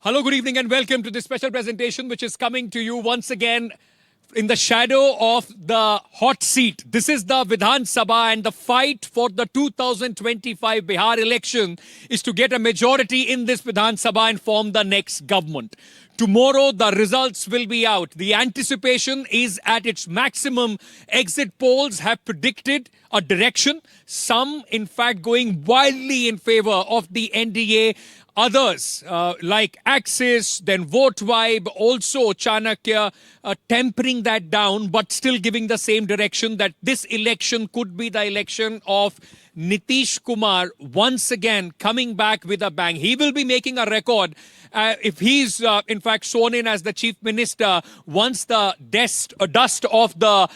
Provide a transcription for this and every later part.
Hello, good evening, and welcome to this special presentation, which is coming to you once again in the shadow of the hot seat. This is the Vidhan Sabha, and the fight for the 2025 Bihar election is to get a majority in this Vidhan Sabha and form the next government. Tomorrow, the results will be out. The anticipation is at its maximum. Exit polls have predicted a direction, some, in fact, going wildly in favor of the NDA. Others, like Axis, then Vote Vibe, also Chanakya, tempering that down, but still giving the same direction that this election could be the election of Nitish Kumar once again coming back with a bang. He will be making a record if he's, in fact, sworn in as the chief minister once the dust of the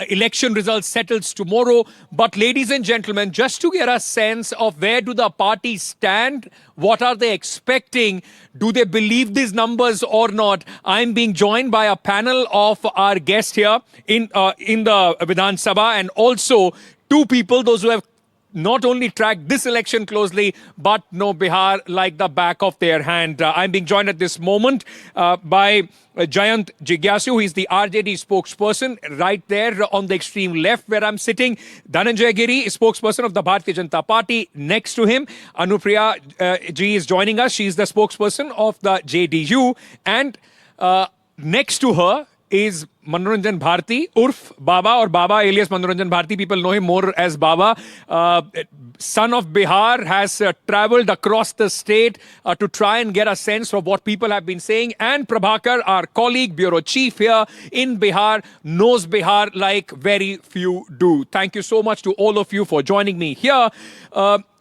election results settles tomorrow. But ladies and gentlemen, just to get a sense of where do the parties stand, what are they expecting, do they believe these numbers or not, I'm being joined by a panel of our guests here in the Vidhan Sabha, and also two people, those who have not only tracked this election closely, but know Bihar like the back of their hand. I'm being joined at this moment by Jayant Jigyasu. He's the RJD spokesperson right there on the extreme left where I'm sitting. Dhananjay Giri, spokesperson of the Bharatiya Janata Party. Next to him, Anupriya Ji is joining us. She's the spokesperson of the JDU. And next to her is Manoranjan Bharti, Urf Baba, or Baba alias Manoranjan Bharti. People know him more as Baba. Son of Bihar, has traveled across the state to try and get a sense of what people have been saying. And Prabhakar, our colleague, bureau chief here in Bihar, knows Bihar like very few do. Thank you so much to all of you for joining me here.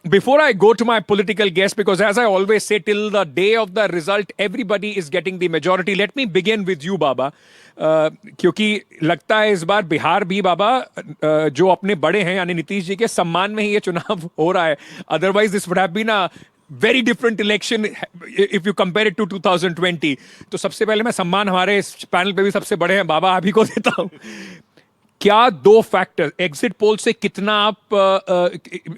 Before I go to my political guest, because as I always say, till the day of the result, everybody is getting the majority. Let me begin with you, Baba. क्योंकि लगता है इस बार बिहार भी बाबा जो अपने बड़े हैं यानी नीतीश जी के सम्मान में ही ये चुनाव हो रहा है. Otherwise this would have been a very different election if you compare it to 2020. तो सबसे पहले मैं सम्मान हमारे इस पैनल पे भी सबसे बड़े हैं बाबा आप ही को देता हूं. क्या दो फैक्टर एग्जिट पोल से कितना आप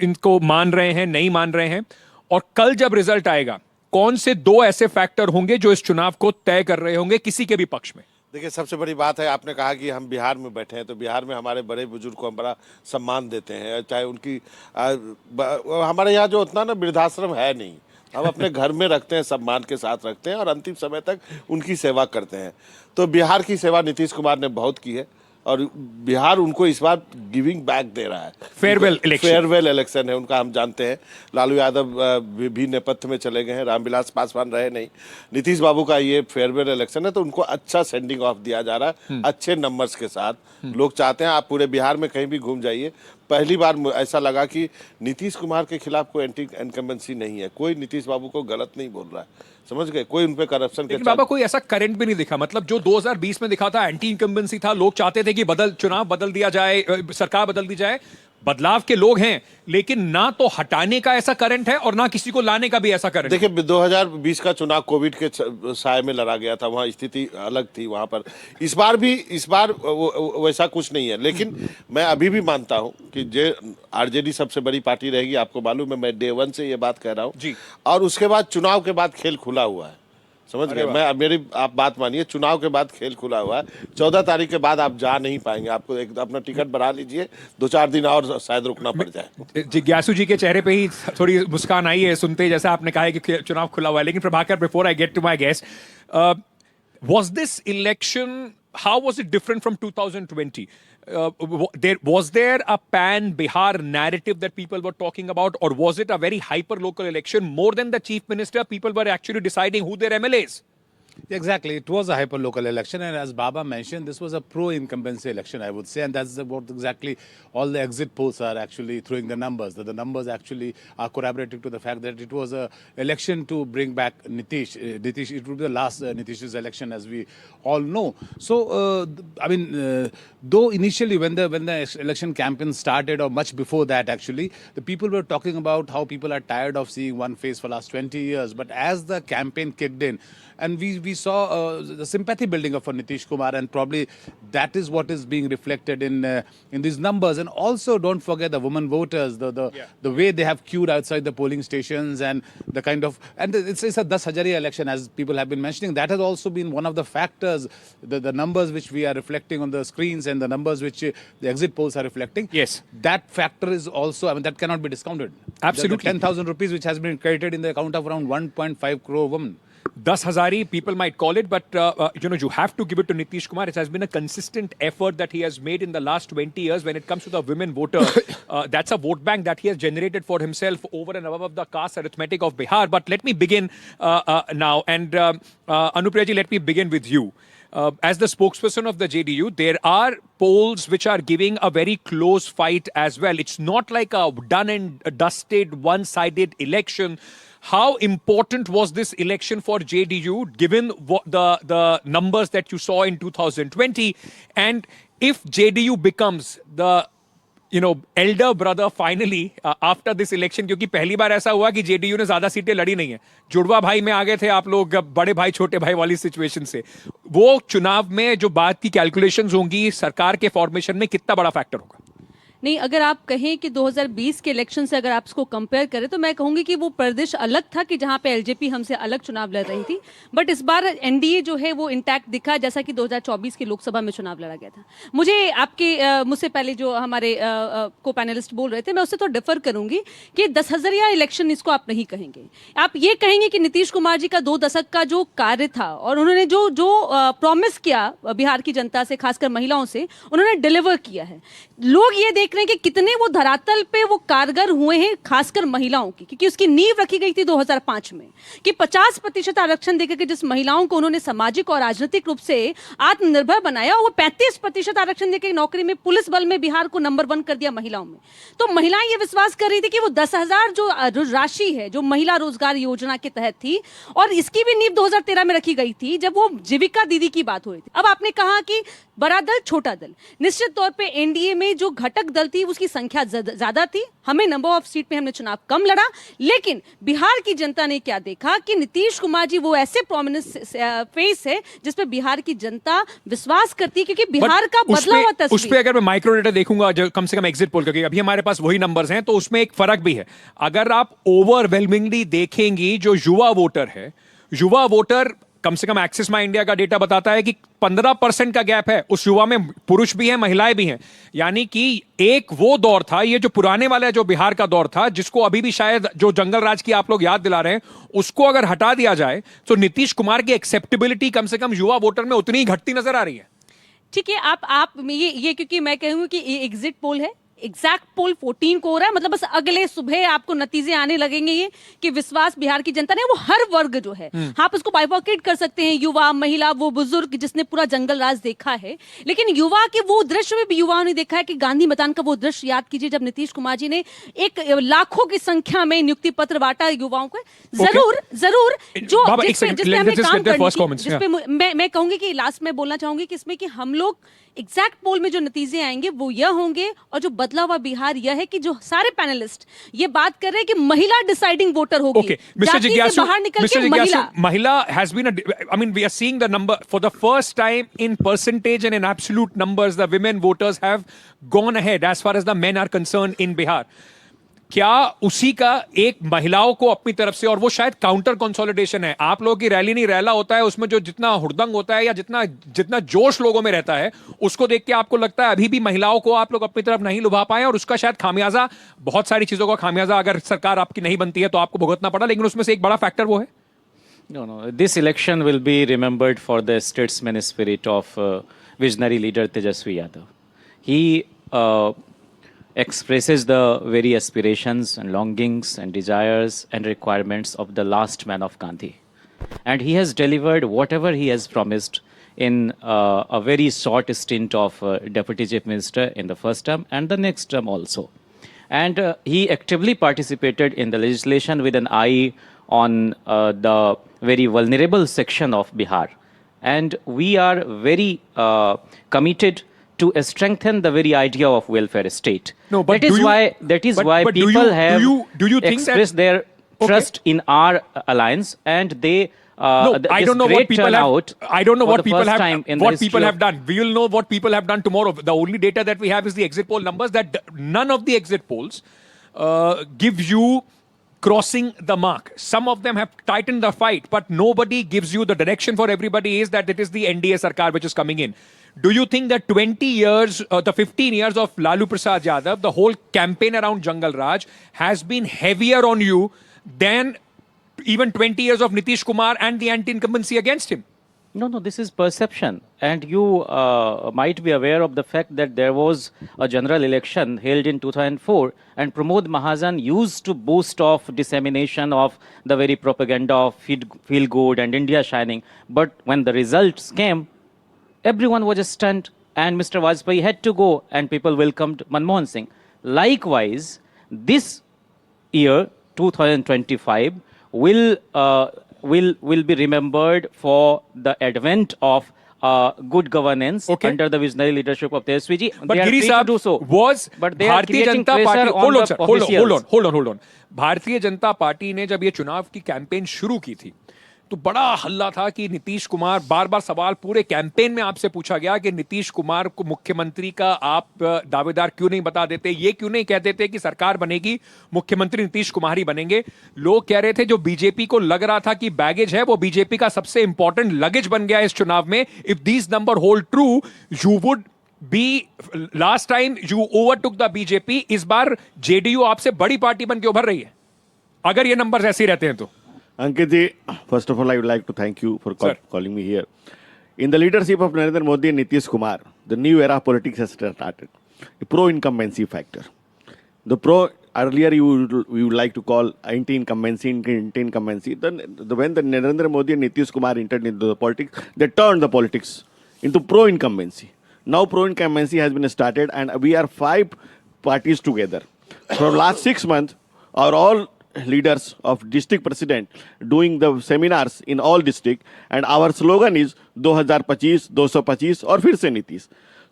इनको मान रहे हैं, नहीं मान रहे हैं, और कल जब रिजल्ट आएगा कौन से दो ऐसे फैक्टर होंगे जो इस चुनाव को तय कर रहे होंगे किसी के भी पक्ष में? देखिए, सबसे बड़ी बात है, आपने कहा कि हम बिहार में बैठे हैं, तो बिहार में हमारे बड़े बुजुर्ग को हम बड़ा सम्मान देते हैं, चाहे उनकी हमारे यहाँ जो उतना ना वृद्धाश्रम है नहीं, हम अपने घर में रखते हैं, सम्मान के साथ रखते हैं और अंतिम समय तक उनकी सेवा करते हैं. तो बिहार की सेवा नीतीश कुमार ने बहुत की है और बिहार उनको इस बार गिविंग बैक दे रहा है. फेयरवेल इलेक्शन है उनका, हम जानते हैं. लालू यादव भी नेपथ्य में चले गए हैं, रामविलास पासवान रहे नहीं. नीतीश बाबू का ये फेयरवेल इलेक्शन है, तो उनको अच्छा सेंडिंग ऑफ दिया जा रहा है अच्छे नंबर्स के साथ. लोग चाहते हैं आप पूरे बिहार में कहीं भी घूम जाइए, पहली बार ऐसा लगा कि नीतीश कुमार के खिलाफ कोई एंटी इनकम्बेंसी नहीं है, कोई नीतीश बाबू को गलत नहीं बोल रहा है, समझ गए, कोई उन पे करप्शन के. बाबा कोई ऐसा करंट भी नहीं दिखा, मतलब जो 2020 में दिखा था एंटी इनकम्बेंसी था, लोग चाहते थे कि चुनाव बदल दिया जाए, सरकार बदल दी जाए, बदलाव के लोग हैं, लेकिन ना तो हटाने का ऐसा करंट है और ना किसी को लाने का भी ऐसा करंट. देखिए, 2020 का चुनाव कोविड के साय में लड़ा गया था, वहाँ स्थिति अलग थी. वहाँ पर इस बार वैसा कुछ नहीं है. लेकिन मैं अभी भी मानता हूँ कि आरजेडी सबसे बड़ी पार्टी रहेगी, आपको मालूम है, मैं डे 1 से ये बात कह रहा हूँ. और उसके बाद चुनाव के बाद खेल खुला हुआ है, समझ गए. मेरी आप बात मानिए, चुनाव के बाद खेल खुला हुआ है. 14 तारीख के बाद आप जा नहीं पाएंगे, आपको एक अपना टिकट बढ़ा लीजिए, 2-4 दिन और शायद रुकना पड़ जाए. जिज्ञासु जी के चेहरे पे ही थोड़ी मुस्कान आई है सुनते, जैसा आपने कहा है कि चुनाव खुला हुआ है. लेकिन Prabhakar, before I get to my guest, was this election, how was it different from 2020? Was there a pan Bihar narrative that people were talking about, or was it a very hyper local election? More than the chief minister, people were actually deciding who their MLAs. Exactly. It was a hyper-local election, and as Baba mentioned, this was a pro-incumbency election, I would say, and that's what exactly all the exit polls are actually throwing the numbers. That the numbers actually are corroborating to the fact that it was a election to bring back Nitish. Nitish, it would be the last Nitish's election, as we all know. So, though initially when the election campaign started, or much before that, actually, the people were talking about how people are tired of seeing one face for last 20 years. But as the campaign kicked in, and we we saw the sympathy building up for Nitish Kumar, and probably that is what is being reflected in these numbers. And also, don't forget the women voters, the way they have queued outside the polling stations, and the kind of, and it's a 10 Hajaria election, as people have been mentioning. That has also been one of the factors, the numbers which we are reflecting on the screens and the numbers which the exit polls are reflecting. Yes. That factor is also, I mean, that cannot be discounted. Absolutely. The 10,000 rupees which has been credited in the account of around 1.5 crore women. 10 Hazari, people might call it, but you have to give it to Nitish Kumar. It has been a consistent effort that he has made in the last 20 years when it comes to the women voter. That's a vote bank that he has generated for himself over and above the caste arithmetic of Bihar. But let me begin now. And Anupriya ji, let me begin with you. As the spokesperson of the JDU, there are polls which are giving a very close fight as well. It's not like a done and dusted, one-sided election. How important was this election for JDU, given the numbers that you saw in 2020? And if JDU becomes the elder brother finally after this election, क्योंकि पहली बार ऐसा हुआ कि JDU ने ज्यादा सीटें लड़ी नहीं है, जुड़वा भाई में आ गए थे आप लोग बड़े भाई छोटे भाई वाली सिचुएशन से, वो चुनाव में जो बात की कैलकुलेशंस होंगी सरकार के फॉर्मेशन में कितना बड़ा फैक्टर होगा? नहीं, अगर आप कहें कि 2020 के इलेक्शन से अगर आप इसको कंपेयर करें तो मैं कहूंगी कि वो प्रदेश अलग था कि जहां पे एलजेपी हमसे अलग चुनाव लड़ रही थी, बट इस बार एनडीए जो है वो इंटैक्ट दिखा, जैसा कि 2024 की लोकसभा में चुनाव लड़ा गया था। मुझसे पहले जो हमारे को पैनलिस्ट बोल रहे थे, मैं उससे तो डिफर करूंगी कि 10 हज़ारिया इलेक्शन इसको आप नहीं कहेंगे। आप ये कहेंगे कि नीतीश कुमार जी का 2 दशक का जो कार्य था और उन्होंने जो प्रॉमिस किया बिहार की जनता से, खासकर महिलाओं से, उन्होंने डिलीवर किया है। लोग ये देख रहे हैं कि कितने वो धरातल पे वो कारगर हुए हैं, खासकर महिलाओं की, क्योंकि उसकी नींव रखी गई थी 2005 में कि 50% आरक्षण देकर के जिस महिलाओं को उन्होंने सामाजिक और राजनीतिक रूप से आत्मनिर्भर बनाया, वो 35% आरक्षण देकर नौकरी में, पुलिस बल में बिहार को नंबर 1 कर दिया महिलाओं में। तो महिलाएं ये विश्वास कर रही थी कि वो 10,000 जो राशि है जो महिला रोजगार योजना के तहत थी, और इसकी भी नींव 2013 में रखी गई थी जब वो जीविका दीदी की बात हो रही थी। अब आपने कहा कि बड़ा दल छोटा दल, निश्चित तौर पे एनडीए में जो घटक दल थी उसकी संख्या ज्यादा थी, हमें नंबर ऑफ सीट पे हमने चुनाव कम लड़ा, लेकिन बिहार की जनता ने क्या देखा कि नीतीश कुमार जी वो ऐसे प्रोमिनेंट फेस है जिस पे बिहार की जनता विश्वास करती है, क्योंकि बिहार का बदला हुआ तस्वीर। उस पे अगर मैं माइक्रो डेटा देखूंगा, जो कम से कम एग्जिट पोल, क्योंकि अभी हमारे पास वही नंबर्स हैं, तो उसमें एक फर्क भी है। अगर आप ओवरवेलमिंगली देखेंगी, जो युवा वोटर है, युवा वोटर कम से कम एक्सिस माई इंडिया का डेटा बताता है कि 15% का गैप है। उस युवा में पुरुष भी हैं, महिलाएं भी हैं। यानी कि एक वो दौर था, ये जो पुराने वाला जो बिहार का दौर था, जिसको अभी भी शायद जो जंगल राज की आप लोग याद दिला रहे हैं, उसको अगर हटा दिया जाए तो नीतीश कुमार की एक्सेप्टेबिलिटी कम से कम युवा वोटर में उतनी ही घटती नजर आ रही है। ठीक है, आप ये क्योंकि मैं कहूंगी कि ये एग्जिट पोल है, एग्जैक्ट पोल 14 को हो रहा है, मतलब बस अगले सुबह आपको नतीजे आने लगेंगे ये कि विश्वास बिहार की जनता ने, वो हर वर्ग जो है, आप इसको बाइफॉर्केट कर सकते हैं, युवा, महिला, वो बुजुर्ग जिसने पूरा जंगल राज देखा है, लेकिन युवा के वो दृश्य में भी युवाओं ने देखा है कि गांधी मैदान का वो दृश्य याद कीजिए जब नीतीश कुमार जी ने एक लाखों की संख्या में नियुक्ति पत्र बांटा युवाओं को। जरूर जो जिसपे हमें काम करनी, जिसपे मैं कहूंगी कि लास्ट में बोलना चाहूंगी कि इसमें कि हम लोग एग्जैक्ट पोल में जो नतीजे आएंगे वो यह होंगे, और जो बदला हुआ बिहार यह है कि जो सारे पैनलिस्ट ये बात कर रहे हैं कि महिला डिसाइडिंग वोटर होगी। Okay, Mr. Jigyasu, Mr. Jigyasu, Mahila has been I mean, we are seeing the number for the first time in percentage and in absolute numbers, the women voters have gone ahead as far as the men are concerned in Bihar. क्या उसी का एक महिलाओं को अपनी तरफ से, और वो शायद काउंटर कंसोलिडेशन है, आप लोगों की रैली नहीं रैला होता है, उसमें जो जितना हुड़दंग होता है या जितना जोश लोगों में रहता है, उसको देख के आपको लगता है अभी भी महिलाओं को आप लोग अपनी तरफ नहीं लुभा पाए, और उसका शायद खामियाजा, बहुत सारी चीजों का खामियाजा अगर सरकार आपकी नहीं बनती है तो आपको भुगतना पड़ा, लेकिन उसमें से एक बड़ा फैक्टर वो है। No. This election will be remembered for the statesman spirit of visionary leader Tejaswi Yadav. He expresses the very aspirations and longings and desires and requirements of the last man of Gandhi. And he has delivered whatever he has promised in a very short stint of Deputy Chief Minister in the first term and the next term also. And he actively participated in the legislation with an eye on the very vulnerable section of Bihar. And we are very committed to strengthen the very idea of welfare state. No, but that is why people have do you think expressed that, their trust in our alliance, and they. No, I this don't know what great people turnout have. I don't know for what the people first have. time in the What history people of- have done. We will know what people have done tomorrow. The only data that we have is the exit poll numbers. That none of the exit polls give you crossing the mark. Some of them have tightened the fight, but nobody gives you the direction for everybody. Is that it is the NDA Sarkar which is coming in? Do you think that 20 years, the 15 years of Lalu Prasad Yadav, the whole campaign around Jungle Raj, has been heavier on you than even 20 years of Nitish Kumar and the anti-incumbency against him? No, no, this is perception. And you might be aware of the fact that there was a general election held in 2004, and Pramod Mahajan used to boast of dissemination of the very propaganda of feel good and India shining. But when the results came, everyone was stunned, and Mr. Vajpayee had to go, and people welcomed Manmohan Singh. Likewise, this year, 2025, will be remembered for the advent of good governance Okay. under the visionary leadership of Tejaswi ji. But They are Giri free to Saab do so. was But they are Bharatiya creating Janata pressure Party. on the sir. officials. hold on. Bharatiya Janata party ने जब ये चुनाव की campaign शुरू की थी तो बड़ा हल्ला था कि नीतीश कुमार, बार बार सवाल पूरे कैंपेन में आपसे पूछा गया कि नीतीश कुमार को मुख्यमंत्री का आप दावेदार क्यों नहीं बता देते, ये क्यों नहीं कह देते कि सरकार बनेगी, मुख्यमंत्री नीतीश कुमार ही बनेंगे। लोग कह रहे थे जो बीजेपी को लग रहा था कि बैगेज है वो बीजेपी का सबसे इंपॉर्टेंट लगेज बन गया इस चुनाव में। If these number hold true you would be, last time you overtook the BJP, इस बार जेडीयू आपसे बड़ी पार्टी बन के उभर रही है अगर ये नंबर ऐसे ही रहते हैं तो। Ankit ji, first of all, I would like to thank you for Sir. calling me here. In the leadership of Narendra Modi and Nitish Kumar, the new era of politics has started. A pro-incumbency factor. The earlier you would like to call anti-incumbency. Then when the Narendra Modi and Nitish Kumar entered into the politics, they turned the politics into pro-incumbency. Now pro-incumbency has been started, and we are 5 parties together. From last 6 months, our all leaders of district president doing the seminars in all district, and our slogan is 2025 225 और फिर से Nitish.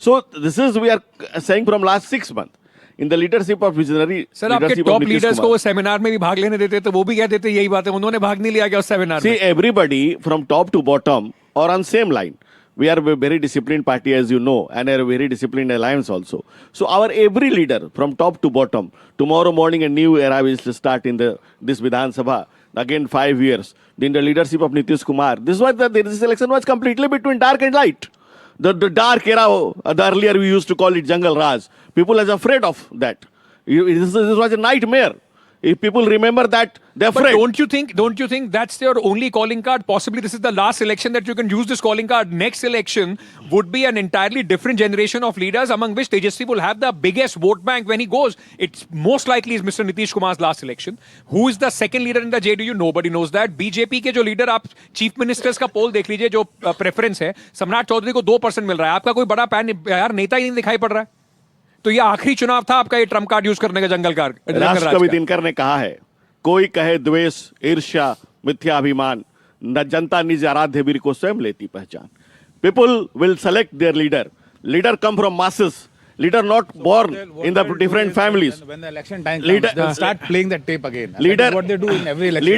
So this is we are saying from last 6 months in the leadership of visionary sir आपके leadership of top Nitish leaders को Kumar. वो seminar में भी भाग लेने देते तो वो भी कह देते यही बात है, उन्होंने भाग नहीं लिया क्या उस सेमिनार See, में? everybody from top to bottom are on same line. We are a very disciplined party, as you know, and a very disciplined alliance also. So our every leader from top to bottom, tomorrow morning a new era will start in this Vidhan Sabha. Again 5 years. In the leadership of Nitish Kumar. This election was completely between dark and light. The dark era, the earlier we used to call it Jungle Raj. People are afraid of that. This was a nightmare. If people remember that, they're But afraid. don't you think that's your only calling card? Possibly this is the last election that you can use this calling card. Next election would be an entirely different generation of leaders, among which Tejasvi will have the biggest vote bank when he goes. It's most likely is Mr. Nitish Kumar's last election. Who is the second leader in the JDU? Nobody knows that. BJP के जो leader, आप chief ministers का poll देख लीजिए, जो preference है, सम्राट चौधरी को 2% मिल रहा है. आपका कोई बड़ा पैन यार नेता ही नहीं दिखाई पड़ रहा है. तो ये आखिरी चुनाव था आपका ये ट्रम्प कार्ड यूज करने का जंगल राष्ट्र कवि दिनकर ने कहा है, कोई कहे द्वेष, ईर्ष्या, मिथ्याभिमान, न जनता निज आराध्य वीर को स्वयं लेती पहचान. People will select their leader. Leader come from masses. Leader not born in the different families. When the election time Leader- comes, they'll start playing that tape again. And Leader- that is what they do in every election.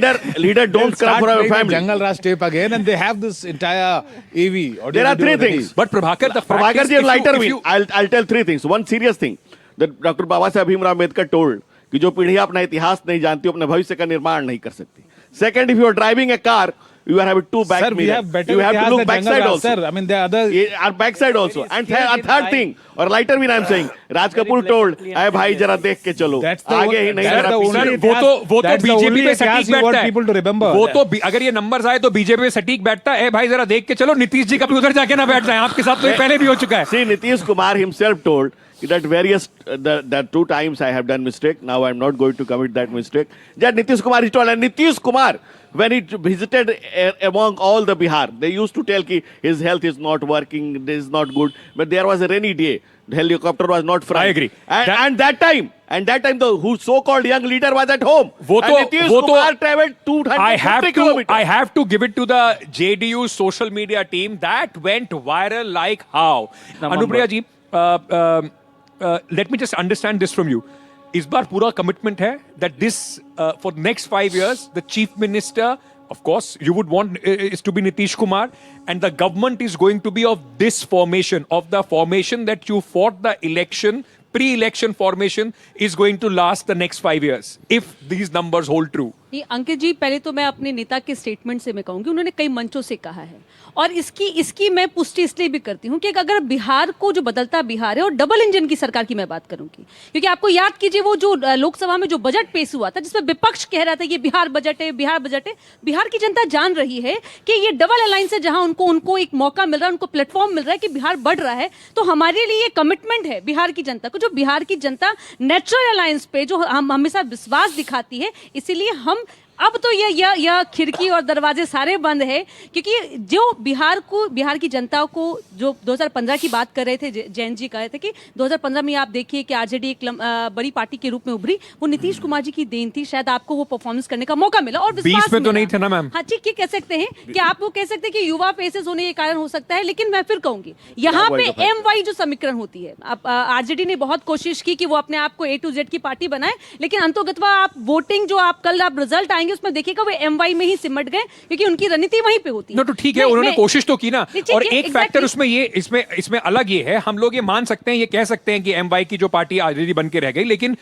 Leader They'll don't come start from a playing the family. Jungle Raj tape again, and they have this entire AV. There are 3 things. But Prabhakar, the fact Prabhakar is, ji, if lighter you- win. I'll tell 3 things. One serious thing that Dr. Baba Saheb Bhimrao Ambedkar told कि जो पीढ़ियां अपना इतिहास नहीं जानती अपने भविष्य का निर्माण नहीं कर सकती. Second, if you are driving a car, you are having 2 back Sir, we mirrors. have better You have to Itihas look than Jungle backside Raj, also. Sir, I mean, there are other. Our backside also. And third thing, or lighter win I'm saying, Raj Kapoor told, "अरे भाई जरा देख के चलो." That's the आगे ही नहीं that's जरा the पीछे. only- वो तो That's the बीजेपी only पे इतिहास सटीक you want बैठता है. people to remember. वो तो अगर ये नंबर्स आए तो बीजेपी पे सटीक बैठता है. भाई जरा देख के चलो, नीतीश जी कभी उधर जाके ना बैठ जाए. आपके साथ तो ये पहले भी हो चुका है. See, Nitish Kumar himself told that that 2 times I have done mistake. Now I'm not going to commit that mistake. That Nitish Kumar is told, and Nitish Kumar, when he visited among all the Bihar, they used to tell कि his health is not working, this is not good. But there was a rainy day. The helicopter was not flying. I agree. And that time the who so-called young leader was at home. वो And Nitish Kumar traveled 250 kilometers. I have to give it to the JDU social media team that went viral like how. Number. Anupriya ji, let me just understand this from you. इस बार पूरा commitment है that this for next 5 years the chief minister of course you would want is to be Nitish Kumar, and the government is going to be of this formation, of the formation that you fought the election, pre-election formation is going to last the next 5 years if these numbers hold true. नहीं अंकित जी, पहले तो मैं अपने नेता के statement से मैं कहूंगी, उन्होंने कई मंचों से कहा है और इसकी मैं पुष्टि इसलिए भी करती हूं कि अगर बिहार को जो बदलता बिहार है और डबल इंजन की सरकार की मैं बात करूंगी, क्योंकि आपको याद कीजिए वो जो लोकसभा में जो बजट पेश हुआ था जिसमें विपक्ष कह रहा था ये बिहार बजट है, बिहार बजट है। बिहार की जनता जान रही है कि ये डबल अलायंस है, जहां उनको एक मौका मिल रहा है, उनको प्लेटफॉर्म मिल रहा है कि बिहार बढ़ रहा है। तो हमारे लिए ये कमिटमेंट है बिहार की जनता को, जो बिहार की जनता नेचुरल अलायंस पे जो हम हमेशा विश्वास दिखाती है। इसीलिए हम अब तो ये खिड़की और दरवाजे सारे बंद है, क्योंकि जो बिहार की जनता को जो 2015 की बात कर रहे थे, जैन जी कहे थे कि 2015 में आप देखिए कि आरजेडी एक बड़ी पार्टी के रूप में उभरी, वो नीतीश कुमार जी की देन थी। शायद आपको वो परफॉर्मेंस करने का मौका मिला और विश्वास 20 में तो नहीं थे ना मैम। हाँ ठीक कह सकते हैं कि आप वो कह सकते हैं कि युवा फेसेस होने के कारण हो सकता है, लेकिन मैं फिर कहूंगी यहाँ पे MY जो समीकरण होती है, आरजेडी ने बहुत कोशिश की कि वो अपने आप को A to Z की पार्टी बनाए, लेकिन अंतोगत्वा आप वोटिंग जो आप कल रिजल्ट आएंगे उसमें देखिएगा वो MY में ही सिमट गए, क्योंकि उनकी रणनीति वहीं पे होती है। तो ठीक है, उन्होंने कोशिश तो की ना। और एक फैक्टर उसमें ये इसमें अलग ये है, हम लोग ये मान सकते हैं, ये कह सकते हैं कि MY की जो पार्टी आरजेडी बन के रह गई, लेकिन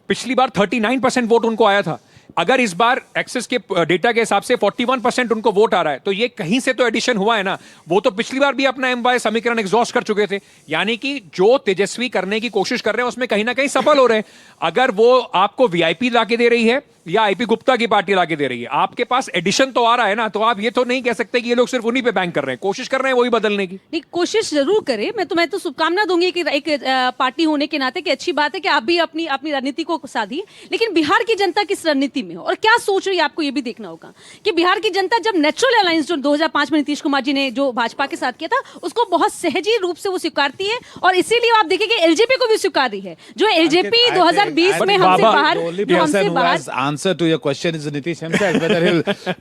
पिछली बार 39% वोट उनको आया था। अगर इस बार एक्सेस के डेटा के हिसाब से 41% उनको वोट आ रहा है, तो ये कहीं से तो एडिशन हुआ है ना। वो तो पिछली बार भी अपना MY समीकरण एग्जॉस्ट कर चुके थे, यानी कि जो तेजस्वी करने की कोशिश कर रहे हैं उसमें कहीं ना कहीं सफल हो रहे हैं। अगर वो आपको VIP लाके दे रही है या IP गुप्ता की पार्टी लाके दे रही है, आपके पास एडिशन तो आ रहा है ना, तो आप ये तो नहीं कह सकते कि ये लोग सिर्फ उन्हीं पे बैंक कर रहे हैं, कोशिश कर रहे हैं वही बदलने की। नहीं, कोशिश जरूर करें। मैं तो शुभकामना दूंगी कि एक पार्टी होने के नाते कि अच्छी बात है कि आप भी अपनी रणनीति को साधी, लेकिन बिहार की जनता किस रणनीति में हो और क्या सोच रही है, आपको ये भी देखना होगा कि बिहार की जनता जब नेचुरल अलायंस जो 2005 में नीतीश कुमार जी ने जो भाजपा के साथ किया था, उसको बहुत सहजी रूप से वो स्वीकारती है, और इसीलिए आप देखिए कि LJP को भी स्वीकार रही है। जो LJP 2020 में हमसे बाहर answer to your question is Nitish himself,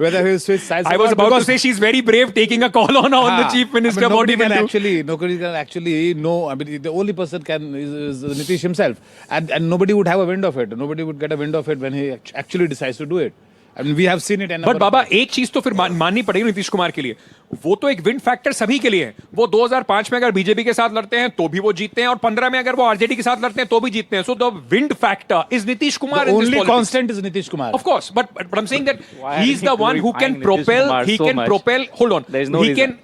whether he'll switch sides. I was about to say she's very brave taking a call on the chief minister. Nobody can actually know. I mean, the only person is Nitish himself, and nobody would have a wind of it. Nobody would get a wind of it when he actually decides to do it. I mean, we have seen it. But बाबा, एक चीज तो फिर माननी पड़ेगी नीतीश कुमार के लिए, वो तो एक विन फैक्टर सभी के लिए है। वो 2005 में अगर बीजेपी के साथ लड़ते हैं तो भी वो जीतते हैं, और 15 में अगर वो आरजेडी के साथ लड़ते हैं तो भी जीतते हैं। So the wind factor is Nitish Kumar. The only constant is Nitish Kumar. Of course, but I'm saying that he is the one who can propel. He can propel. Hold on. There is no reason.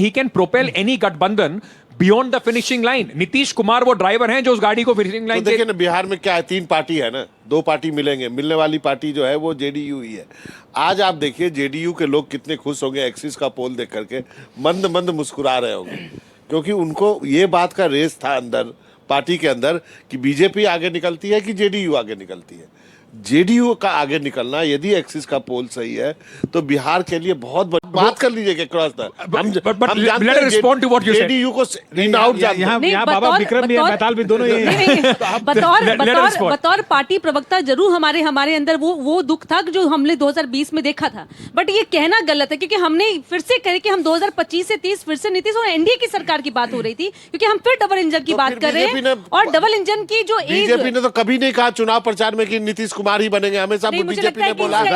He can propel any गठबंधन beyond the finishing line. Nitish Kumar वो driver हैं जो उस गाड़ी को finishing line. तो देखिए ना, बिहार में क्या है, 3 पार्टी है ना, 2 पार्टी मिलेंगे, मिलने वाली पार्टी जो है वो JDU ही है। आज आप देखिए JDU के लोग कितने खुश होंगे एक्सिस का पोल देख करके, मंद मंद मुस्कुरा रहे होंगे, क्योंकि उनको ये बात का रेस था अंदर पार्टी के अंदर कि बीजेपी आगे निकलती है कि JDU आगे निकलती है। JDU का आगे निकलना, यदि एक्सिस का पोल सही है तो बिहार के लिए बहुत बात कर लीजिए क्रॉस द JDU को इन आउट यहाँ बाबा विक्रम भी बैताल भी दोनों बतौर पार्टी प्रवक्ता जरूर हमारे अंदर वो दुख था जो हमने 2020 में देखा था, बट ये कहना गलत है, क्योंकि हमने फिर से कहे कि हम 2025 से 30 फिर से नीतीश और NDA की सरकार की बात हो रही थी, क्योंकि हम फिर डबल इंजन की बात कर रहे हैं। और डबल इंजन की जो बीजेपी ने तो कभी नहीं कहा चुनाव प्रचार में कि नीतीश कुमार ही बनेंगे, हमेशा बीजेपी ने बोला कि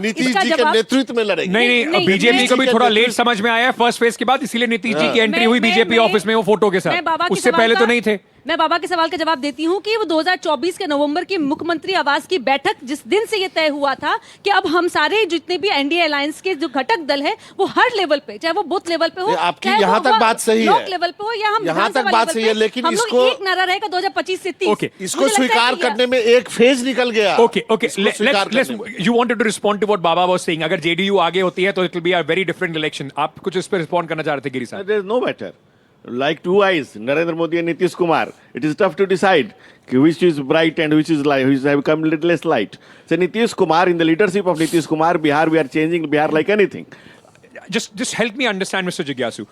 नीतीश जी के नेतृत्व में लड़ेंगे। नहीं, बीजेपी को भी थोड़ा लेट समझ में आया है फर्स्ट फेज के बाद, इसीलिए नीतीश जी की एंट्री हुई बीजेपी ऑफिस में वो फोटो के साथ, उससे पहले तो नहीं थे। मैं बाबा के सवाल का जवाब देती हूं कि वो 2024 के नवंबर की मुख्यमंत्री आवास की बैठक जिस दिन से ये तय हुआ था कि अब हम सारे जितने भी NDA अलायंस के जो घटक दल है वो हर लेवल पे, चाहे वो बूथ लेवल पे हो, आपकी यहाँ तक बात सही है, ब्लॉक लेवल पे हो या हम यहाँ तक बात सही है, लेकिन इसको एक नारा रहेगा 2025 से 30। इसको स्वीकार करने में एक फेज निकल गया। Okay, you wanted to respond to what Baba was saying. अगर JDU आगे होती है तो it will be a very different election. आप कुछ इस पे रिस्पॉन्ड करना चाह रहे थे गिरी साहब? There is no better. Like 2 eyes, Narendra Modi and Nitish Kumar. It is tough to decide which is bright and which is light, which has become a little less light. So Nitish Kumar, in the leadership of Nitish Kumar, Bihar, we are changing Bihar like anything. Just help me understand, Mr. Jigyasu.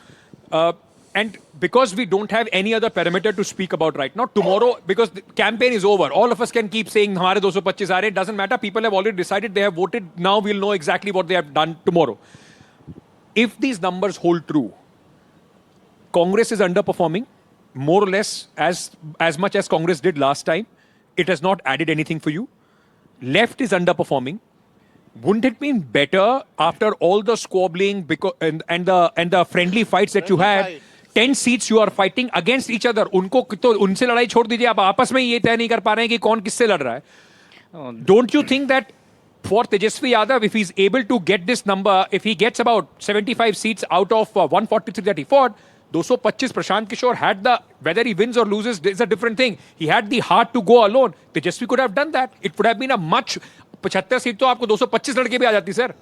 And because we don't have any other parameter to speak about right now, tomorrow, because the campaign is over, all of us can keep saying, "Hamare 225 aa rahe." It doesn't matter. People have already decided. They have voted. Now we'll know exactly what they have done tomorrow. If these numbers hold true, Congress is underperforming, more or less as much as Congress did last time. It has not added anything for you. Left is underperforming. Wouldn't it been better after all the squabbling and the friendly fights that you had? 10 seats you are fighting against each other. उनको तो उनसे लड़ाई छोड़ दीजिए, आप आपस में ये तय नहीं कर पा रहे हैं कि कौन किससे लड़ रहा है. Don't you think that for Tejasvi Yadav, if he's able to get this number, if he gets about 75 seats out of 143 that he fought, 225 Prashant Kishore had the, whether he wins or loses is a different thing. He had the heart to go alone. Tejasvi could have done that. It would have bbeen a much 75 seat तो आपको 225 लड़के भी आ जाती sir.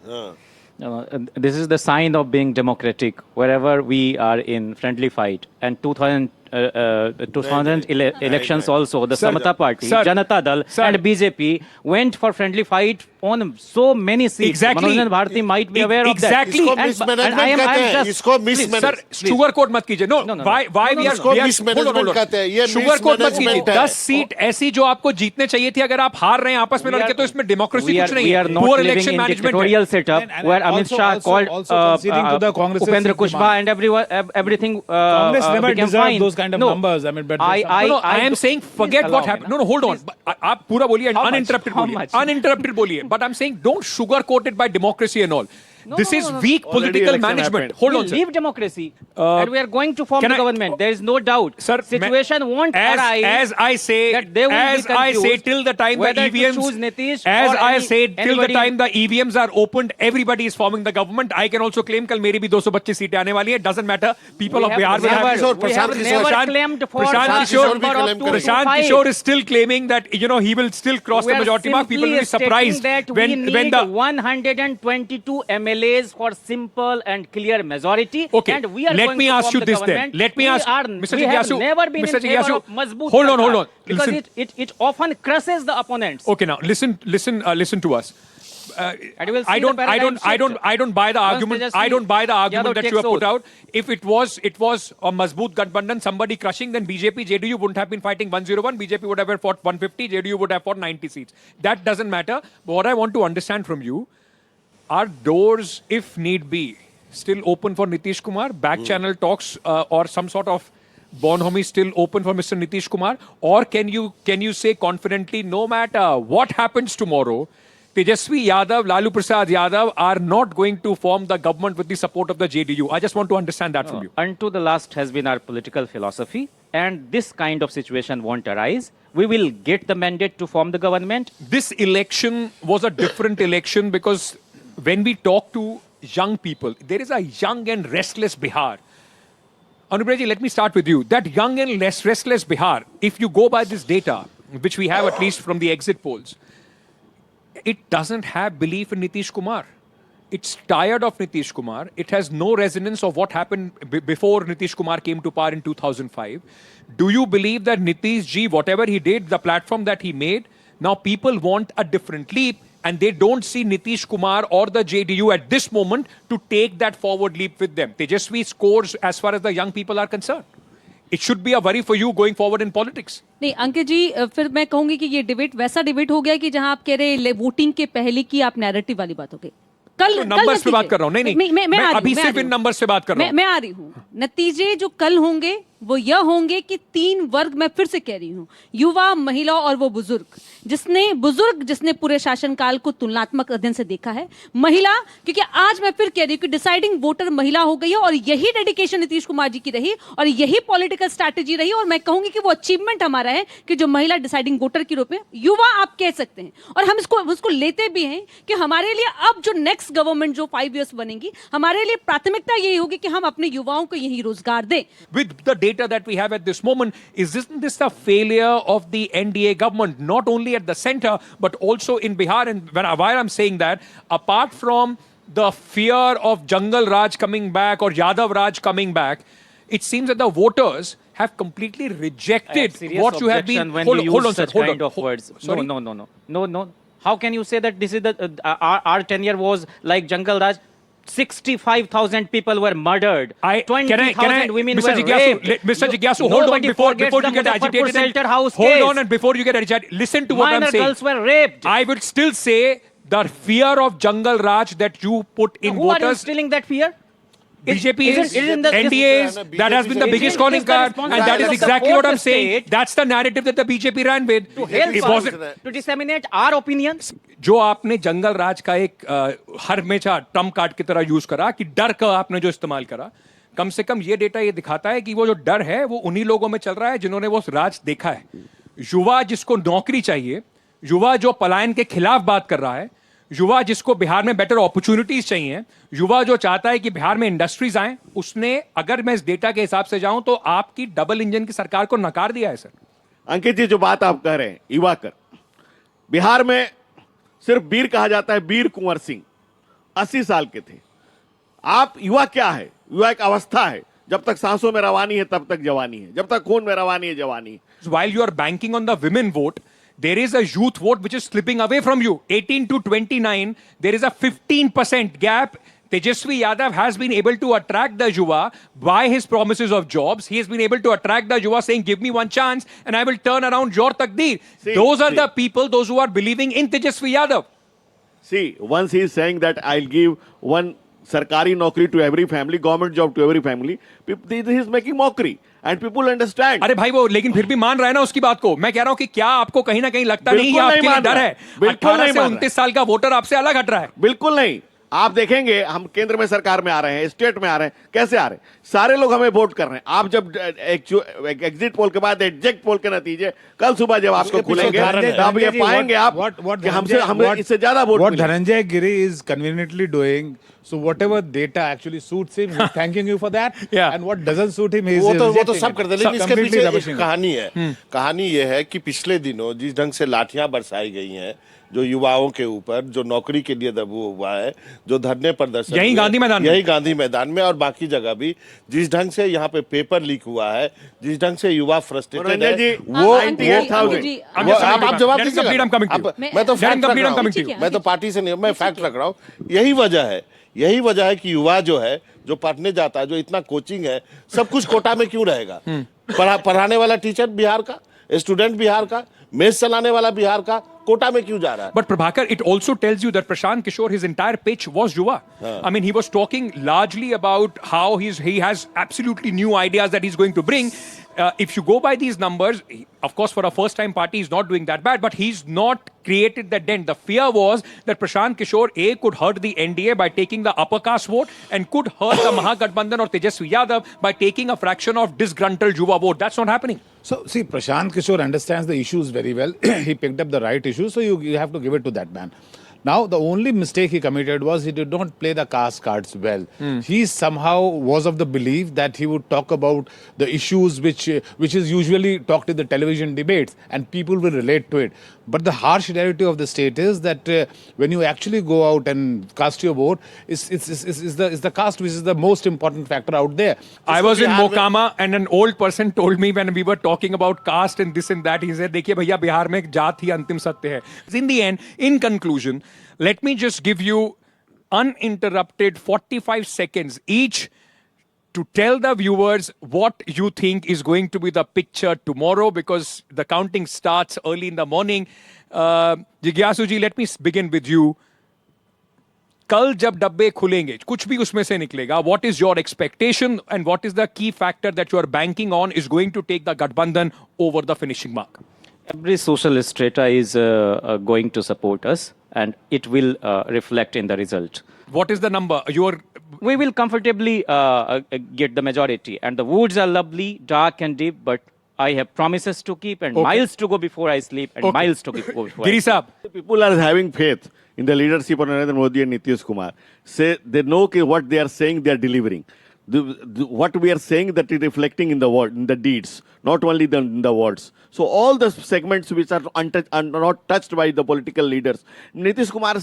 This is the sign of being democratic. Wherever we are in friendly fight, and 2000 elections also, the Samata Party, Janata Dal, and BJP went for friendly fight on so many seats. Exactly. Manoj Bharti might be aware of that. Exactly. इसको mismanagement कहते हैं. इसको mismanagement. Sir sugar coat मत कीजिए. No. Why we are इसको mismanagement कहते हैं. ये sugar coat मत कीजिए. mismanagement है. 10 सीट ऐसी जो आपको जीतने चाहिए थी, अगर आप हार रहे हैं आपस में लड़के, तो इसमें डेमोक्रेसी कुछ नहीं We है. are not Poor living election in management dictatorial setup where Amit Shah called conceding to the Congress's Upendra Kushwaha and everything Congress never became deserved fine. those kind of numbers. I mean, but I am saying forget what happened. No, hold on. आप पूरा बोलिए, How much? uninterrupted How बोलिए. much? Uninterrupted बोलिए. But I'm saying don't sugarcoat it by democracy and all. This is weak political election management. happened. Hold We on, sir. leave democracy and we are going to form can the I- government. There is no doubt. Sir, Situation won't arise. as I say, that they will as be I say, confused till the time the whether to EVMs, choose Nitish as or I any- say, till the anybody. time the EVMs are opened, everybody is forming the government. I can also claim कल मेरी भी 225 सीटें आने वाली है. Doesn't matter. People We of have Bihar will never- have. Kishore, we have Prashant never Kishore. claimed for Prashant a Kishore number भी of claim 2 करे. to Prashant 5. Kishore is still claiming that he will still cross We the are majority mark. People will be simply surprised stating that when we need the 122 MLAs for simple and clear majority. Okay, And we are let going me to ask form you the this then. government. Let me We ask, are- Mr. We have Jigyasu, never been Mr. in favor Jigyasu, of Mazboot hold on, Sarkar hold on. because Listen. it often crushes the opponents. Okay, now listen to us. And you will see I the don't paradigm shift. I don't buy the Once argument. Tejasvi I don't buy the argument Yadav that you takes have put oath. out. If it was a Mazboot Gathbandhan, somebody crushing, then BJP, JDU wouldn't have been fighting 101. BJP would have fought 150. JDU would have fought 90 seats. That doesn't matter. But what I want to understand from you, are doors, if need be, still open for Nitish Kumar? Back channel talks or some sort of Bonhomie still open for Mr. Nitish Kumar? Or can you say confidently, no matter what happens tomorrow, Tejasvi Yadav, Lalu Prasad Yadav are not going to form the government with the support of the JDU? I just want to understand that from you. Unto the last has been our political philosophy, and this kind of situation won't arise. We will get the mandate to form the government. This election was a different election because when we talk to young people, there is a young and restless Bihar. Anubraji, let me start with you. That young and restless Bihar, if you go by this data, which we have at least from the exit polls, it doesn't have belief in Nitish Kumar. It's tired of Nitish Kumar. It has no resonance of what happened before Nitish Kumar came to power in 2005. Do you believe that Nitish Ji, whatever he did, the platform that he made, now people want a different leap and they don't see Nitish Kumar or the JDU at this moment to take that forward leap with them? Tejasvi scores as far as the young people are concerned. It should be a worry for you going forward in politics. नहीं अंकित जी, फिर मैं कहूंगी कि ये debate वैसा debate हो गया कि जहां आप कह रहे वोटिंग के पहले की आप नैरेटिव वाली बात हो गई. कल नंबर्स पे बात कर रहा हूं. नहीं मैं अभी सिर्फ इन नंबर्स पे बात कर रहा हूं. मैं आ रही हूँ. नतीजे जो कल होंगे वो यह होंगे कि 3 वर्ग, मैं फिर से कह रही हूँ, युवा, महिला और वो बुजुर्ग जिसने पूरे शासनकाल को तुलनात्मक अध्ययन से देखा है, महिला, क्योंकि आज मैं फिर कह रही हूँ कि डिसाइडिंग वोटर महिला हो गई है और यही डेडिकेशन नीतीश कुमार जी की रही और यही पॉलिटिकल स्ट्रैटेजी रही और मैं कहूंगी कि वो अचीवमेंट हमारा है कि जो महिला डिसाइडिंग वोटर के रूप में, युवा आप कह सकते हैं और हम उसको लेते भी हैं कि हमारे लिए अब जो नेक्स्ट गवर्नमेंट जो 5 इयर्स बनेगी, हमारे लिए प्राथमिकता यही होगी कि हम अपने युवाओं को यही रोजगार दें. With the data that we have at this moment, isn't this the failure of the NDA government, not only at the center, but also in Bihar? And why I'm saying that, apart from the fear of Jungle Raj coming back or Yadav Raj coming back, it seems that the voters have completely rejected what you have been. When you use such kind of words. Sorry? No. How can you say that this is our tenure was like Jungle Raj? 65,000 people were murdered. 20,000 women Mr. were Jigyasu, raped. Mr. Jigyasu, hold on Nobody before forgets you the get Muzaffarpur agitated. Shelter House Hold case. on, and before you get agitated, listen to what I'm Minor saying. girls were raped. I would still say the fear of Jungle Raj that you put in Who are you voters. instilling that fear? BJP is isn't the- NDA is that has been the biggest calling card, and that is exactly what I'm saying. That's the narrative that the BJP ran with. It wasn't. to disseminate our opinions. जो आपने जंगल राज का एक हर हमेशा Trump card की तरह use करा कि डर का आपने जो इस्तेमाल करा, कम से कम ये डेटा ये दिखाता है कि वो जो डर है वो उन्हीं लोगों में चल रहा है जिन्होंने वो राज देखा है. युवा जिसको नौकरी चाहिए, युवा जो पलायन के खिलाफ बात कर रहा है, युवा जिसको बिहार में बेटर अपॉर्चुनिटीज चाहिए, युवा जो चाहता है कि बिहार में इंडस्ट्रीज आए, उसने, अगर मैं इस डेटा के हिसाब से जाऊं तो आपकी डबल इंजन की सरकार को नकार दिया है सर. अंकित जी, जो बात आप कह रहे हैं युवा कर, बिहार में सिर्फ वीर कहा जाता है वीर कुंवर सिंह, 80 साल के थे. आप युवा क्या है? युवा एक अवस्था है. जब तक सांसों में रवानी है तब तक जवानी है, जब तक खून में रवानी है जवानी है. While you are banking on the women vote, there is a youth vote which is slipping away from you. 18 to 29, there is a 15% gap. Tejasvi Yadav has been able to attract the Yuva by his promises of jobs. He has been able to attract the Yuva saying, give me one chance and I will turn around your takdeer. Those are the people, those who are believing in Tejasvi Yadav. See, once he is saying that I'll give one sarkari naukri to every family, government job to every family, he is making mockery. And people understand. अरे भाई वो लेकिन फिर भी मान रहा है ना उसकी बात को. मैं कह रहा हूं कि क्या आपको कहीं ना कहीं लगता नहीं है आपके लिए डर है? 18 से 29 साल का वोटर आपसे अलग हट रहा है. बिल्कुल नहीं. आप देखेंगे हम केंद्र में सरकार में आ रहे हैं, स्टेट में आ रहे हैं, कैसे आ रहे हैं? सारे लोग हमें वोट कर रहे हैं. आप जब एग्जिट पोल के बाद एग्जैक्ट पोल के नतीजे कल सुबह जब आपको खुलेंगे तब ये पाएंगे आप कि हम इससे ज्यादा vote. What Dhananjay Giri is conveniently doing, so whatever data actually suits him, he's thanking you for that. Yeah. And what doesn't suit him, he's वो तो rejecting सब it. करते हैं, लेकिन इसके Completely पीछे rubbishing एक it. कहानी है. कहानी ये है कि पिछले दिनों जिस ढंग से लाठियां बरसाई गई हैं जो युवाओं के ऊपर, जो नौकरी के लिए दबू हुआ है, जो धरने प्रदर्शन यही हुए, गांधी मैदान में, यही गांधी मैदान में और बाकी जगह भी, जिस ढंग से यहाँ पे पेपर लीक हुआ है, जिस ढंग से युवा फ्रस्ट्रेटेड है, जी, वो 98,000. आप जवाब दीजिएगा. मैं तो फैक्ट रख रहा हूं. मैं तो पार्टी से नहीं, मैं फैक्ट रख रहा हूं. यही वजह है कि युवा जो है, जो पढ़ने जाता है, जो इतना कोचिंग है, सब कुछ कोटा में क्यों रहेगा? पढ़ाने वाला टीचर बिहार का, स्टूडेंट बिहार का, मेस चलाने वाला बिहार का, कोटा में क्यों जा रहा है? But Prabhakar, it also tells you that Prashant Kishore, his entire pitch was Yuva. I mean, he was talking largely about how he has absolutely new ideas that he's going to bring. If you go by these numbers, of course, for a first-time party, he's not doing that bad, but he's not created that dent. The fear was that Prashant Kishore, could hurt the NDA by taking the upper caste vote and could hurt the Mahagathbandhan or Tejasvi Yadav by taking a fraction of disgruntled Yuva vote. That's not happening. So, see, Prashant Kishore understands the issues very well. He picked up the right issues, so you have to give it to that man. Now, the only mistake he committed was he did not play the caste cards well. He somehow was of the belief that he would talk about the issues which is usually talked in the television debates, and people will relate to it. But the harsh reality of the state is that when you actually go out and cast your vote, it's the caste which is the most important factor out there. I was in Mokama and an old person told me when we were talking about caste and this and that, he said, देखिए भैया बिहार में जात ही अंतिम सत्य है. In the end, in conclusion, let me just give you uninterrupted 45 seconds each to tell the viewers what you think is going to be the picture tomorrow, because the counting starts early in the morning. Jigyasu ji, let me begin with you. कल जब डब्बे खुलेंगे, कुछ भी उसमें से निकलेगा, what is your expectation and what is the key factor that you are banking on is going to take the Gathbandhan over the finishing mark? Every social strata is going to support us, and it will reflect in the result. What is the number? We will comfortably get the majority, and the woods are lovely, dark and deep, but I have promises to keep and miles to go before I sleep and miles to go before Giri Saab. People are having faith in the leadership of Narendra Modi and Nitish Kumar. They know what they are saying, they are delivering. What we are saying that is reflecting in the deeds, not only in the words. So all the segments which are not touched by the political leaders, Nitish Kumar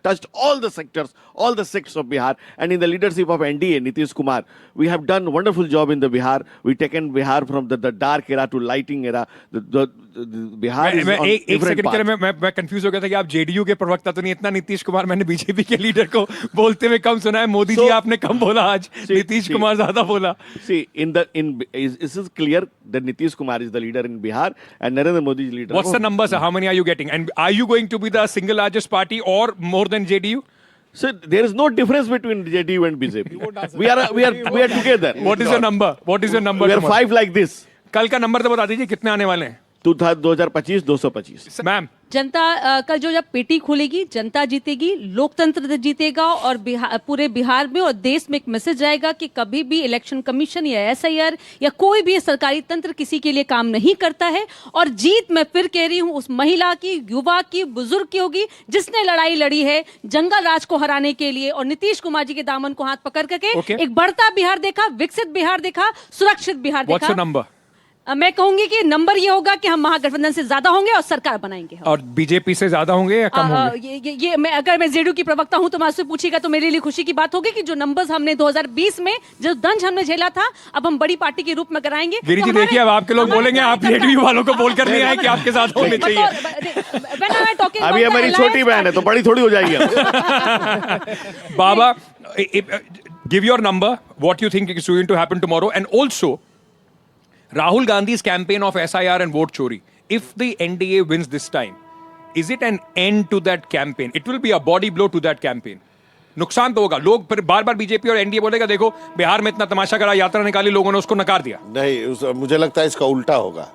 touched all the sectors, all the sects of Bihar. And in the leadership of NDA, Nitish Kumar, we have done a wonderful job in the Bihar. We've taken Bihar from the dark era to lighting era. The Bihar is on different path. मैं confuse हो गया था कि आप JDU के प्रवक्ता तो नहीं. इतना नीतीश कुमार मैंने बीजेपी के लीडर को बोलते हुए कम सुना है. मोदी जी आपने कम बोला आज, नीतीश कुमार ज्यादा बोला. See, this is clear that Nitish Kumar is the leader in Bihar and Narendra Modi is leader. What's the number, sir? How many are you getting? And are you going to be the single largest party or more than JDU? So there is no difference between JDU and BJP. We are together. What is your number? What is your number? We are tomorrow? 5 like this. कल का number तो बता दीजिए कितने आने वाले हैं 2025 225. Ma'am. जनता कल जो जब पेटी खोलेगी जनता जीतेगी, लोकतंत्र जीतेगा और पूरे बिहार में और देश में एक मैसेज जाएगा कि कभी भी इलेक्शन कमीशन या एसआईआर या कोई भी सरकारी तंत्र किसी के लिए काम नहीं करता है। और जीत मैं फिर कह रही हूं उस महिला की, युवा की, बुजुर्ग की होगी जिसने लड़ाई लड़ी है जंगल राज को हराने के लिए और नीतीश कुमार जी के दामन को हाथ पकड़ करके एक बढ़ता बिहार देखा, विकसित बिहार देखा, सुरक्षित बिहार देखा। What's your number? मैं कहूंगी कि नंबर ये होगा कि हम महागठबंधन से ज्यादा होंगे और सरकार बनाएंगे। और बीजेपी से ज्यादा होंगे या कम होंगे? ये मैं अगर मैं जेडीयू की प्रवक्ता हूं तो मैं आपसे पूछेगा तो मेरे लिए खुशी की बात होगी कि जो नंबर्स हमने 2020 में जो दंज हमने झेला था अब हम बड़ी पार्टी के रूप में कराएंगे। गिरी जी देखिए अब आपके लोग बोलेंगे आप जेडीयू वालों को बोल कर नहीं आए कि आपके साथ होने चाहिए। अभी हमारी छोटी बहन है तो बड़ी थोड़ी हो जाएगी। Baba, give your number, what you think is going to happen tomorrow, and also Rahul Gandhi's campaign of SIR and vote chori. If the NDA wins this time, is it an end to that campaign? It will be a body blow to that campaign. नुकसान तो होगा, लोग फिर बार बार BJP और NDA बोलेगा देखो बिहार में इतना तमाशा करा, यात्रा निकाली, लोगों ने उसको नकार दिया। नहीं, मुझे लगता है इसका उल्टा होगा।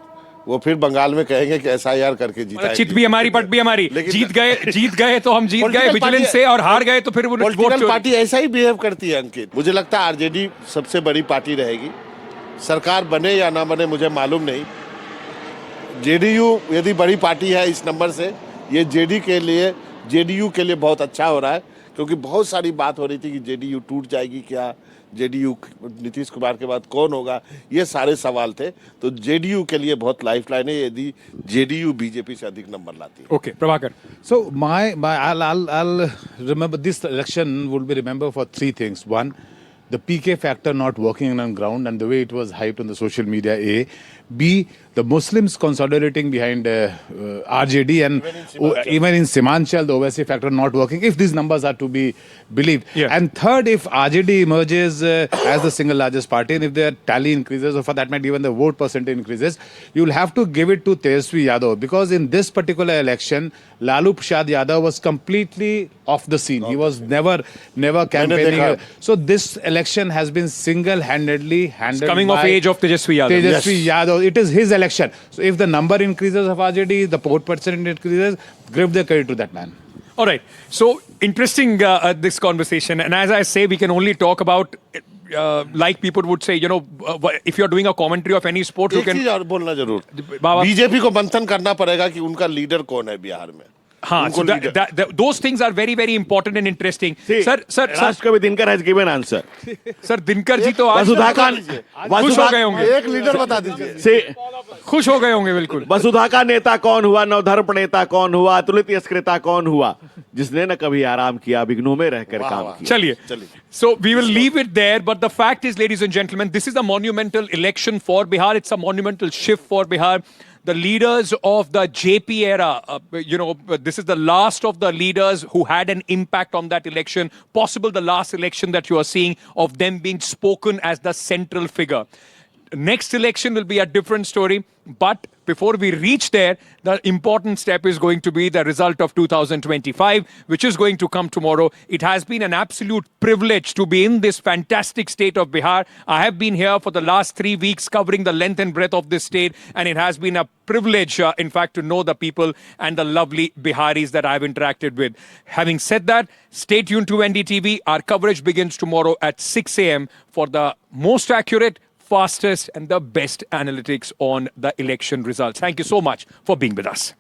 वो फिर बंगाल में कहेंगे कि एसआईआर करके जीता, चित भी हमारी पट भी हमारी, जीत गए तो हम जीत गए विजिलेंस से, और हार गए तो फिर पॉलिटिकल पार्टी ऐसा ही बिहेव करती है अंकित। मुझे लगता है आरजेडी सबसे बड़ी पार्टी रहेगी, सरकार बने या ना बने मुझे मालूम नहीं। जेडीयू यदि बड़ी पार्टी है इस नंबर से, ये जेडीयू के लिए बहुत अच्छा हो रहा है, क्योंकि बहुत सारी बात हो रही थी कि जेडीयू टूट जाएगी क्या, जेडीयू नीतीश कुमार के बाद कौन होगा, ये सारे सवाल थे। तो जेडीयू के लिए बहुत लाइफलाइन है यदि जेडीयू बीजेपी से अधिक नंबर लाती है। Okay, Prabhakar. So I'll remember this election will be remembered for 3 things. One, the PK factor not working on ground and the way it was hyped on the social media. A. B. The Muslims consolidating behind RJD and even in Simanchal, the Owaisi factor not working, if these numbers are to be believed. Yeah. And third, if RJD emerges as the single largest party and if their tally increases, or for that matter, even the vote percentage increases, you will have to give it to Tejaswi Yadav, because in this particular election, Lalu Prasad Yadav was completely off the scene. He was never campaigning. So this election has been single-handedly handled Coming by of age of Tejaswi Yadav. Tejaswi Yadav. It is his election. So if the number increases of RJD, the vote percentage increases, give the credit to that man. All right. So interesting this conversation, and as I say, we can only talk about like people would say, if you're doing a commentary of any sport, you एक can. चीज और बोलना जरूर, बाबा- BJP को मंथन करना पड़ेगा कि उनका लीडर कौन है बिहार में। हाँ, so those things are very, very important and interesting. See, Sir, Rashtrakuta Dinkar has given answer. Sir, Dinkar ji तो आज वसुधा का खुश हो गए होंगे, एक लीडर बता दीजिए। से खुश हो गए होंगे बिल्कुल। वसुधा का नेता कौन हुआ, नवधर्म नेता कौन हुआ, अतुलित यशकृता कौन हुआ, जिसने न कभी आराम किया, विघ्नों में रहकर काम किया। चलिए, so we will leave it there, but the fact is, ladies and gentlemen, this is a monumental election for Bihar. It's a monumental shift for Bihar. The leaders of the JP era, this is the last of the leaders who had an impact on that election, possible the last election that you are seeing of them being spoken as the central figure. Next election will be a different story, but before we reach there, the important step is going to be the result of 2025, which is going to come tomorrow. It has been an absolute privilege to be in this fantastic state of Bihar. I have been here for the last 3 weeks covering the length and breadth of this state, and it has been a privilege, in fact, to know the people and the lovely Biharis that I've interacted with. Having said that, stay tuned to NDTV. Our coverage begins tomorrow at 6 a.m. for the most accurate, fastest and the best analytics on the election results. Thank you so much for being with us.